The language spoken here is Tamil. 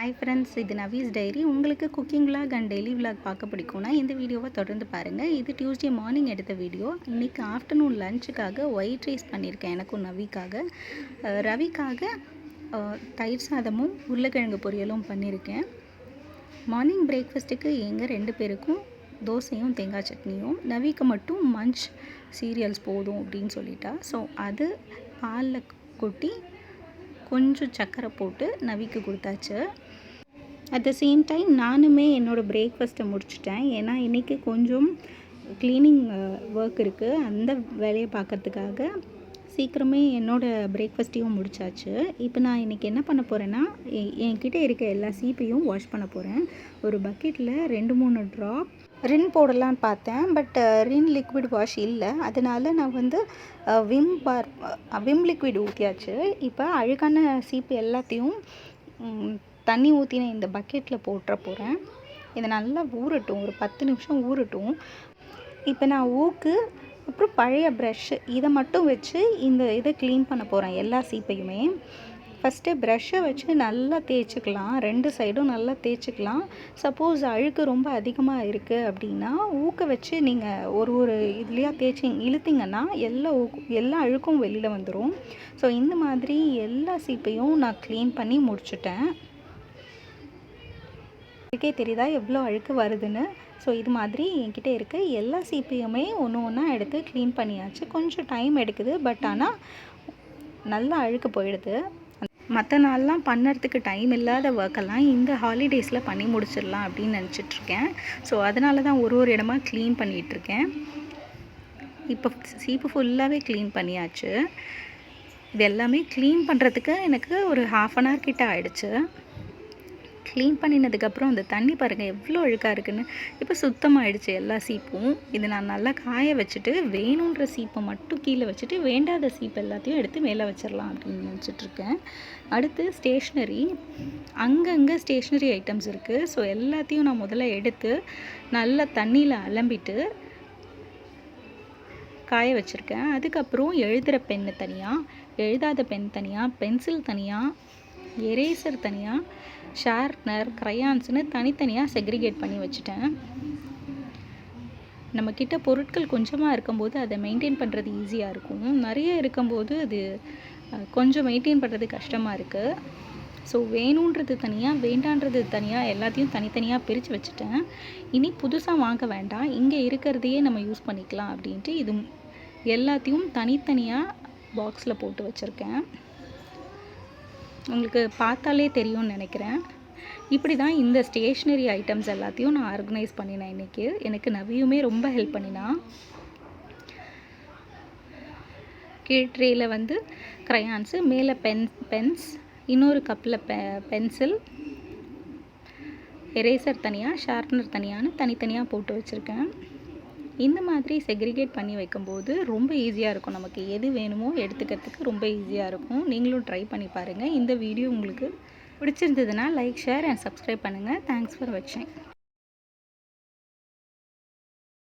ஹாய் ஃப்ரெண்ட்ஸ், இது நவீஸ் டைரி. உங்களுக்கு cooking vlog and daily vlog பார்க்க பிடிக்கும்னா இந்த வீடியோவை தொடர்ந்து பாருங்கள். இது டியூஸ்டே மார்னிங் எடுத்த வீடியோ. இன்றைக்கி ஆஃப்டர்நூன் லஞ்சுக்காக ஒயிட் ரைஸ் பண்ணியிருக்கேன், எனக்கும் ரவிக்காக தயிர் சாதமும் உருளைக்கிழங்கு பொரியலும் பண்ணியிருக்கேன். மார்னிங் பிரேக்ஃபாஸ்ட்டுக்கு எங்கள் 2 பேருக்கும் தோசையும் தேங்காய் சட்னியும், நவிக்கு மட்டும் மஞ்ச் சீரியல்ஸ் போதும் அப்படின்னு சொல்லிட்டா. ஸோ அது பாலில் கொட்டி கொஞ்சம் சர்க்கரை போட்டு நவிக்கு கொடுத்தாச்சு. அட் த சேம் டைம் நானுமே என்னோடய பிரேக்ஃபாஸ்ட்டை முடிச்சிட்டேன். ஏன்னா இன்றைக்கி கொஞ்சம் க்ளீனிங் ஒர்க் இருக்குது. அந்த வேலையை பார்க்கறதுக்காக சீக்கிரமே என்னோடய பிரேக்ஃபாஸ்ட்டையும் முடித்தாச்சு. இப்போ நான் இன்றைக்கி என்ன பண்ண போகிறேன்னா, என்கிட்ட இருக்க எல்லா சீப்பையும் வாஷ் பண்ண போகிறேன். ஒரு பக்கெட்டில் 2-3 ட்ராப் ரின் போடலான்னு பார்த்தேன். பட் ரின் லிக்விட் வாஷ் இல்லை. அதனால் நான் விம் லிக்விட் ஊற்றியாச்சு. இப்போ அழுக்கான சீப்பு எல்லாத்தையும் தண்ணி ஊற்றின இந்த பக்கெட்டில் போட்டுற போகிறேன். இதை நல்லா ஊறட்டும், ஒரு 10 நிமிஷம் ஊறட்டும். இப்போ நான் ஊக்கு அப்புறம் பழைய ப்ரஷ்ஷு இதை மட்டும் வச்சு இதை க்ளீன் பண்ண போகிறேன், எல்லா சீப்பையுமே. ஃபஸ்ட்டு ப்ரஷ்ஷை வச்சு நல்லா தேய்ச்சிக்கலாம், 2 சைடும் நல்லா தேய்ச்சிக்கலாம். சப்போஸ் அழுக்கு ரொம்ப அதிகமாக இருக்குது அப்படின்னா ஊக்க வச்சு நீங்கள் ஒரு இதுலையாக இழுத்திங்கன்னா எல்லா அழுக்கும் வெளியில் வந்துடும். ஸோ இந்த மாதிரி எல்லா சீப்பையும் நான் க்ளீன் பண்ணி முடிச்சுட்டேன். எனக்கே தெரியுதா எவ்வளோ அழுக்கு வருதுன்னு. ஸோ இது மாதிரி என்கிட்ட இருக்க எல்லா சீப்பையுமே ஒன்றா எடுத்து க்ளீன் பண்ணியாச்சு. கொஞ்சம் டைம் எடுக்குது, பட் ஆனால் நல்லா அழுக்கு போயிடுது. மற்ற நாள்லாம் பண்ணுறதுக்கு டைம் இல்லாத ஒர்க்கெல்லாம் இந்த ஹாலிடேஸில் பண்ணி முடிச்சிடலாம் அப்படின்னு நினச்சிட்ருக்கேன். ஸோ அதனால தான் ஒரு இடமா க்ளீன் பண்ணிகிட்ருக்கேன். இப்போ சீப்பு ஃபுல்லாகவே க்ளீன் பண்ணியாச்சு. இது எல்லாமே க்ளீன் பண்ணுறதுக்கு எனக்கு ஒரு 1/2 hour கிட்ட ஆகிடுச்சு. க்ளீன் பண்ணினதுக்கப்புறம் அந்த தண்ணி பாருங்கள் எவ்வளோ அழுக்காக இருக்குன்னு. இப்போ சுத்தமாகிடுச்சு எல்லா சீப்பும். இதை நான் நல்லா காய வச்சுட்டு வேணுன்ற சீப்பை மட்டும் கீழே வச்சுட்டு வேண்டாத சீப்பு எல்லாத்தையும் எடுத்து மேலே வச்சிடலாம் அப்படின்னு நினச்சிட்ருக்கேன். அடுத்து ஸ்டேஷ்னரி, அங்கங்கே ஸ்டேஷ்னரி ஐட்டம்ஸ் இருக்குது. ஸோ எல்லாத்தையும் நான் முதல்ல எடுத்து நல்லா தண்ணியில் அலம்பிட்டு காய வச்சுருக்கேன். அதுக்கப்புறம் எழுதுகிற பென்னு தனியாக, எழுதாத பென் தனியாக, பென்சில் தனியாக, எரேசர் தனியாக, ஷார்ப்னர், க்ரையான்ஸ்னு தனித்தனியாக செக்ரிகேட் பண்ணி வச்சுட்டேன். நம்மக்கிட்ட பொருட்கள் கொஞ்சமாக இருக்கும்போது அதை மெயின்டைன் பண்ணுறது ஈஸியாக இருக்கும். நிறைய இருக்கும்போது அது கொஞ்சம் மெயின்டைன் பண்ணுறது கஷ்டமாக இருக்குது. ஸோ வேணுன்றது தனியாக, வேண்டான்றது தனியாக, எல்லாத்தையும் தனித்தனியாக பிரித்து வச்சுட்டேன். இனி புதுசாக வாங்க வேண்டாம், இங்கே இருக்கிறதையே நம்ம யூஸ் பண்ணிக்கலாம் அப்படின்ட்டு இது எல்லாத்தையும் தனித்தனியாக பாக்ஸில் போட்டு வச்சுருக்கேன். உங்களுக்கு பார்த்தாலே தெரியும்னு நினைக்கிறேன். இப்படி தான் இந்த ஸ்டேஷ்னரி ஐட்டம்ஸ் எல்லாத்தையும் நான் ஆர்கனைஸ் பண்ணினேன் இன்றைக்கி. எனக்கு நவியுமே ரொம்ப ஹெல்ப் பண்ணினான். கீழ் ட்ரேயில் க்ரையான்ஸு, மேலே பென்ஸ், இன்னொரு கப்பில் பென்சில், எரேசர் தனியாக, ஷார்ப்னர் தனியான்னு தனித்தனியாக போட்டு வச்சுருக்கேன். இந்த மாதிரி செக்ரிகேட் பண்ணி வைக்கும்போது ரொம்ப ஈஸியாக இருக்கும். நமக்கு எது வேணுமோ எடுத்துக்கிறதுக்கு ரொம்ப ஈஸியாக இருக்கும். நீங்களும் ட்ரை பண்ணி பாருங்கள். இந்த வீடியோ உங்களுக்கு பிடிச்சிருந்ததுன்னா லைக், ஷேர் அண்ட் சப்ஸ்கிரைப் பண்ணுங்கள். தேங்க்ஸ் ஃபார் வாட்சிங்.